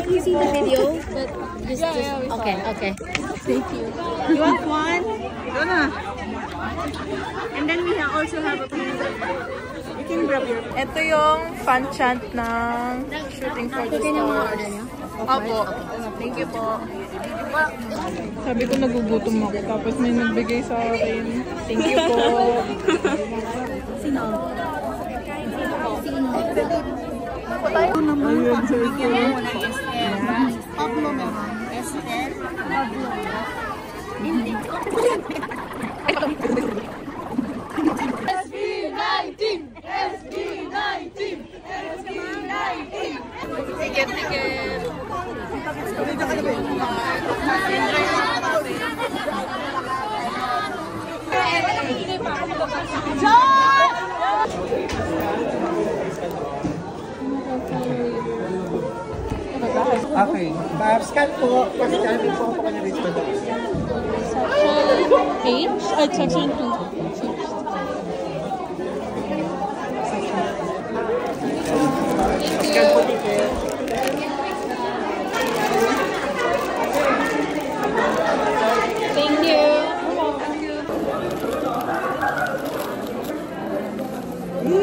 Have you seen the video? Okay, okay. Thank you. You want one? And then we also have a pizza. You can grab your... Ito yung fan chant ng Shooting for the Stars. Opo. Thank you po. Sabi ko nagugutom ako, tapos may nagbigay sa akin. Thank you po. Sino? Ito naman. Bigyan mo ng Esther. Pablo naman. Esther. Pablo. Hindi. SB19! SB19! SB19! Ticket, ticket. Okay. Scan po. Scan po ako kanya dito. Section H? At section 2. Scan po ticket. Thank you.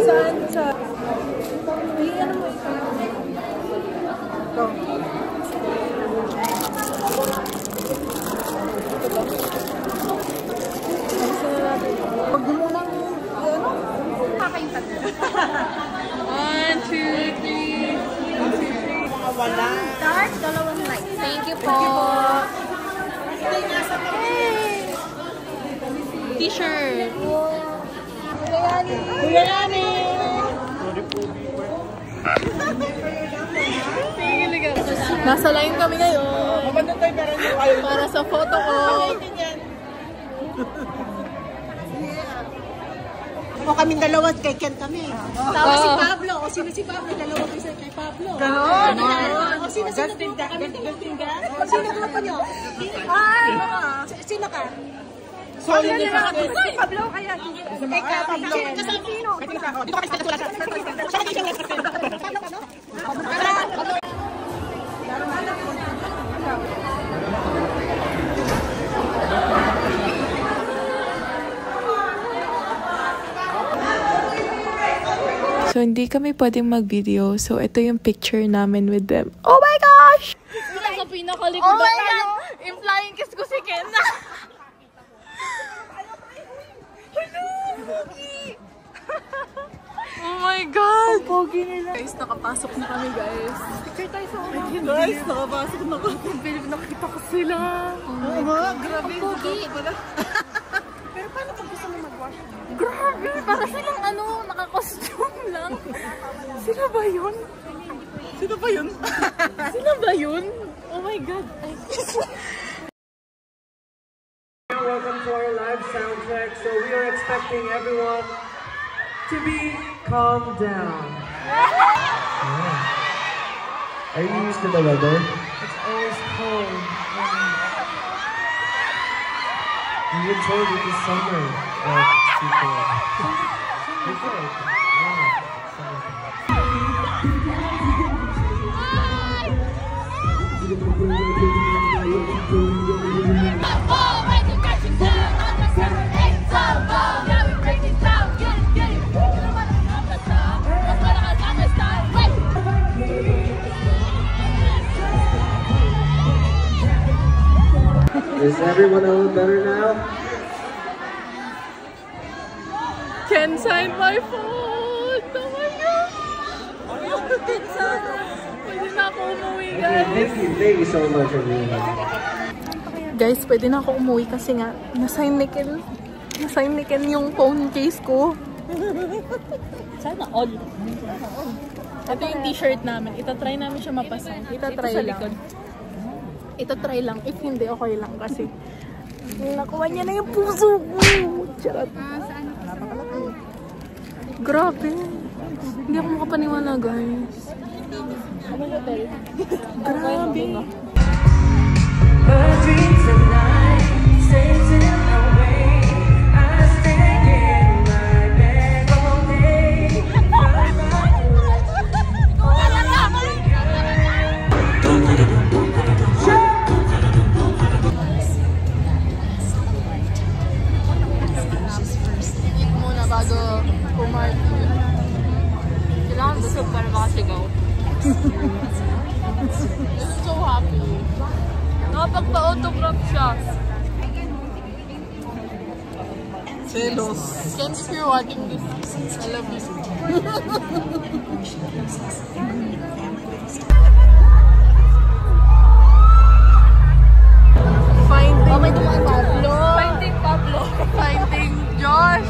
Saan? Saan? Ay, ano mo ito? Ito. Pag gumunang, ano? Kakayong tatlo. 1, 2, 3. Wala. Dark, dalawang light. Thank you po. T-shirt. Kuya Yani! Nasa line kami ngayon. Para sa photo ko. O kaming dalawa, kay Ken kami. Tapos si Pablo. O sino si Pablo? Dalawa isa kay Pablo. Ganon. O sino ka? Sino ka pa nyo? Sino ka? Pablo na lang ako. Si Pablo kaya. Eka, Pablo. Sino? Dito ka kasi sulat. Pablo ka, no? So, hindi kami pwedeng mag-video. So, ito yung picture namin with them. Oh my gosh! Sa pinakalikod. Oh my God! Yung flying kiss ko si Ken. Oh my God! Pogi nila. Guys, nakapasok na kami, guys. Picture tayo sa ulo. Guys, nakapasok na kami. Nakita ko sila. Oo nga, grabe. Ang pogi. Pero paano kung gusto mo mag-wash? Grabe! Para silang naka-costume lang. Sila ba yun? Sila ba yun? Sila ba yun? Oh my God. Welcome to our live sound check. So we are expecting everyone to be calmed down. Are you used to the weather? It's always cold. You were told it was summer. It's too cold. It's cold. Is everyone a little better now? Ken signed my phone! Oh my God! Pwede na ako umuwi, guys. Thank you so much, everyone. Guys, pwede na ako umuwi kasi nga na-sign ni Ken yung phone case ko. Sana all. Ito yung t-shirt namin. Itatry namin siya mapasa. Itatry lang. Itatry lang. If hindi, okay lang kasi nakuha niya na yung puso ko. Charot. Grabe. Hindi ako makapaniwala, guys. Grabe. Don't busog para makasigaw. I'm so happy. Nakapagpa-autograph siya. Selos. Ken, if you're watching this, I love you. Finding Pablo. Finding Pablo. Finding Josh.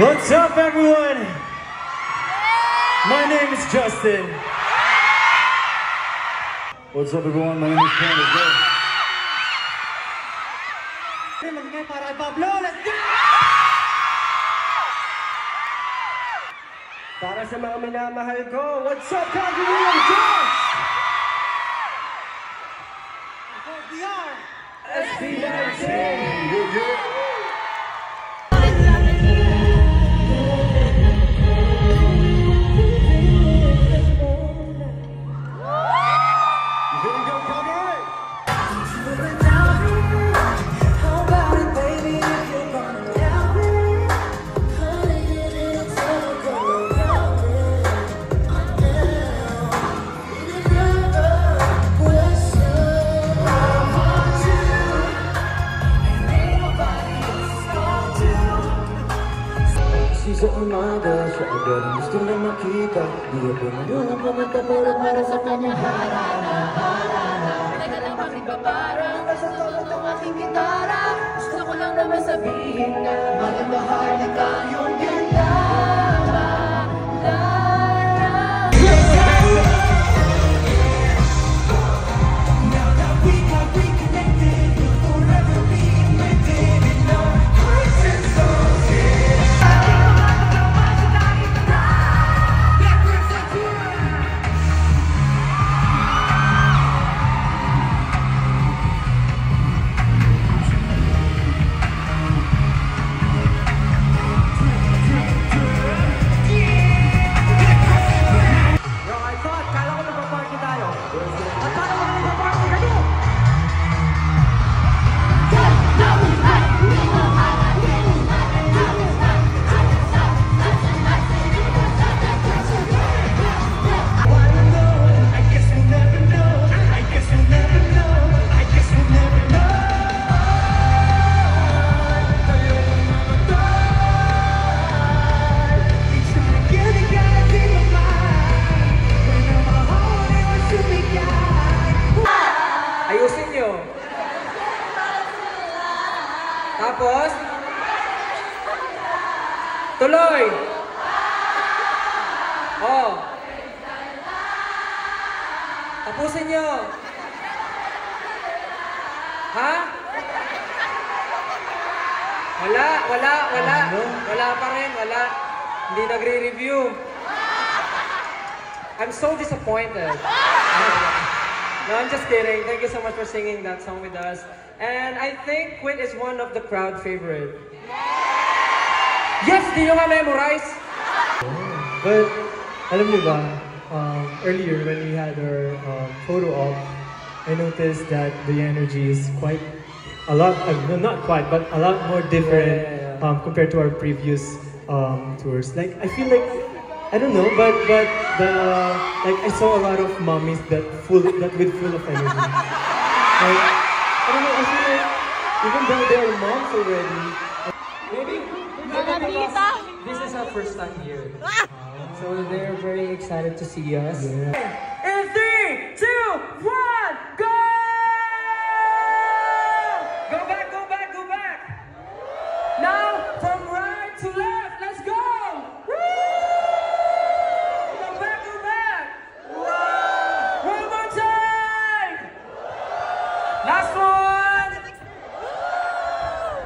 What's up, everyone? My name is Justin. What's up, everyone? My name is Candace. Para Pablo, let's go! Para sa mga minamahal ko, what's up, Calgary and Josh? VR! SB19! Sa umaga, siya agad ang gusto na makita. Di ako nagulong pumunta para sa kanyang harana. Teka lang makipaparang, nasa tulog ng aking gitara. Gusto ko lang naman sabihin na mahal na tayong ginama. Tapos, tuloy. Oh. Tapusin nyo. Ha? Wala pa rin, wala. Hindi nagre-review. I'm so disappointed. No, I'm just kidding. Thank you so much for singing that song with us. And I think Quit is one of the crowd favorite. Yes, di nyo nga memorize? But, alam niyo ba, earlier when we had our photo op, I noticed that the energy is quite a lot, no, not quite, but a lot more different compared to our previous tours. Like, I feel like, I don't know, but like I saw a lot of mommies that full of energy. Like, I don't know, I feel like even though they are moms already, maybe this is our first time here. So they're very excited to see us. In 3, 2, 1, go! Go back, go back, go back! Now, from right to left, let's go! Woo! Go back, go back! One more time! Last one!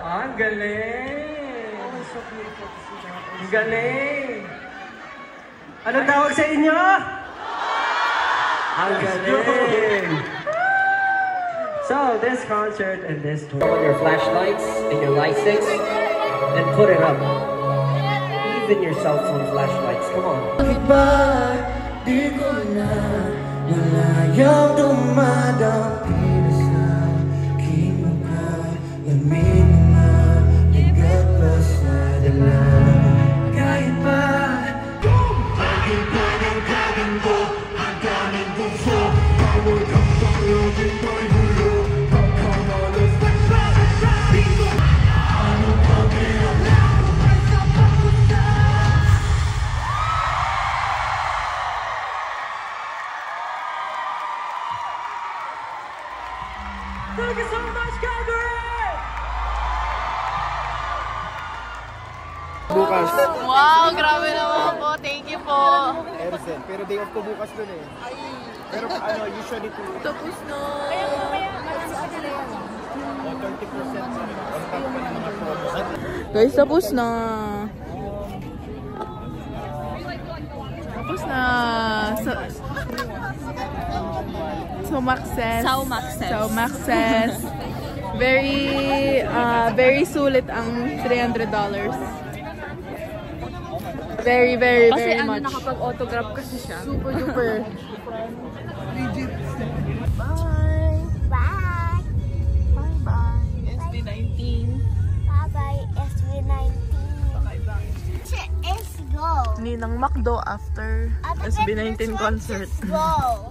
Ang galing! So beautiful to see that. Ang galing! Anong tawag sa inyo? Ang galing! So, this concert and this tour. On your flashlights and your lights and put it up. Even your cell phone flashlights. Come on. Di ko na malayang dumadampi sa aking mukha. Lamig na bigat pa sa dala. Kahit pa Thank you so much, Calgary! Bukas. Wow, grabe naman po. Thank you po. Erzen. Pero day off ko bukas dun eh. Pero ano, usually to... Tapos na. 30% on top pa ng mga promos. Guys, tapos na. Tapos na. So Maxes. Very sulit ang $300. Very much. Kasi nakapag-autograph kasi siya. Super duper. Bye. SB19. Bye-bye, SB19. Let's go. Ninang McDo after SB19 concert. Let's go.